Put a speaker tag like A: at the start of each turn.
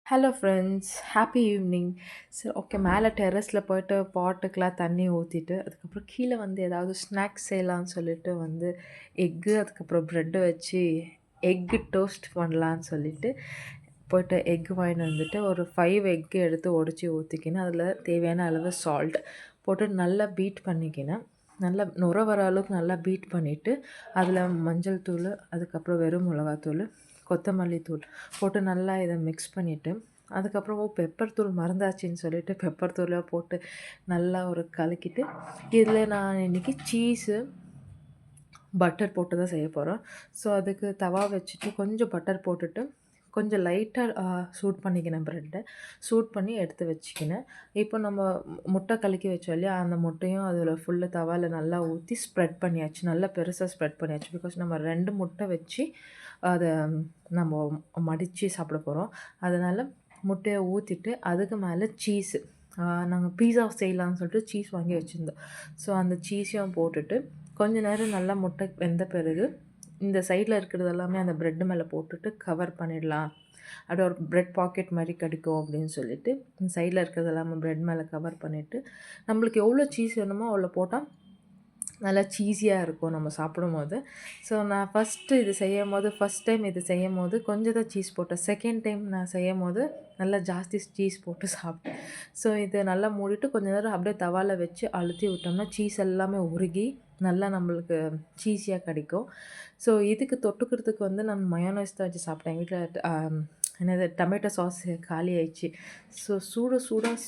A: Hello friends, happy evening. சரி, okay. மேலே டெர்ரஸில் போயிட்டு பாட்டுக்கெலாம் தண்ணி ஊற்றிட்டு அதுக்கப்புறம் கீழே வந்து ஏதாவது ஸ்நாக்ஸ் செய்யலான்னு சொல்லிட்டு வந்து அதுக்கப்புறம் ப்ரெட்டு வச்சு எக்கு டோஸ்ட் பண்ணலான்னு சொல்லிட்டு போய்ட்டு எக்கு வாங்கிட்டு வந்துட்டு ஒரு 5 எக்கு எடுத்து உடச்சி ஊற்றிக்கின்னு அதில் தேவையான அளவு சால்ட் போட்டு நல்லா பீட் பண்ணிக்கினேன். நல்லா நுர வர அளவுக்கு நல்லா பீட் பண்ணிவிட்டு அதில் மஞ்சள் தூள், அதுக்கப்புறம் வெறும் மிளகாத்தூள், கொத்தமல்லி தூள் போட்டு நல்லா இதை மிக்ஸ் பண்ணிவிட்டு அதுக்கப்புறம் பெப்பர் தூள் மறந்தாச்சுன்னு சொல்லிட்டு பெப்பர் தூளை போட்டு நல்லா ஒரு கலக்கிட்டு இதில் நான் இன்றைக்கி சீஸு பட்டர் போட்டு தான் செய்ய போகிறோம். ஸோ அதுக்கு தவா வச்சுட்டு கொஞ்சம் பட்டர் போட்டுட்டு கொஞ்சம் லைட்டாக சூட் பண்ணிக்கினேன். ப்ரெட்டை சூட் பண்ணி எடுத்து வச்சுக்கினேன். இப்போ நம்ம முட்டை கலக்கி வச்சோம் இல்லையா, அந்த முட்டையும் அதில் ஃபுல்லு தவாவில் நல்லா ஊற்றி ஸ்ப்ரெட் பண்ணியாச்சு. நல்லா பெருசாக ஸ்ப்ரெட் பண்ணியாச்சு. பிகாஸ் நம்ம 2 முட்டை வச்சு அதை நம்ம மடித்து சாப்பிட போகிறோம். அதனால் முட்டையை ஊற்றிட்டு அதுக்கு மேலே சீஸு நாங்கள் பீஸா செய்யலான்னு சொல்லிட்டு சீஸ் வாங்கி வச்சுருந்தோம். ஸோ அந்த சீஸையும் போட்டுட்டு கொஞ்ச நேரம் நல்லா முட்டை வெந்த பிறகு இந்த சைடில் இருக்கிறது எல்லாமே அந்த ப்ரெட்டு மேலே போட்டுட்டு கவர் பண்ணிடலாம். அப்படியே ஒரு ப்ரெட் பாக்கெட் மாதிரி கிடைக்கும் அப்படின்னு சொல்லிட்டு சைடில் இருக்கிறது எல்லாமே ப்ரெட் மேலே கவர் பண்ணிவிட்டு நம்மளுக்கு எவ்வளோ சீஸ் வேணுமோ அவ்வளோ போட்டால் நல்லா சீஸியாக இருக்கும் நம்ம சாப்பிடும்போது. ஸோ நான் ஃபஸ்ட் டைம் இது செய்யும்போது கொஞ்சம் தான் சீஸ் போட்டேன். செகண்ட் டைம் நான் செய்யும்போது நல்லா ஜாஸ்தி சீஸ் போட்டு சாப்பிட்டேன். ஸோ இதை நல்லா மூடிட்டு கொஞ்ச நேரம் அப்படியே தவாவில் வச்சு அழுத்தி விட்டோம்னா சீஸ் எல்லாமே உருகி நல்லா நம்மளுக்கு சீஸியாக கிடைக்கும். ஸோ இதுக்கு தொட்டுக்கிறதுக்கு வந்து நான் மயோனைஸ் தான் வச்சு சாப்பிட்டேன். எங்கள் வீட்டில் என்னது டொமேட்டோ சாஸ் காலி ஆயிடுச்சு. ஸோ சூடாக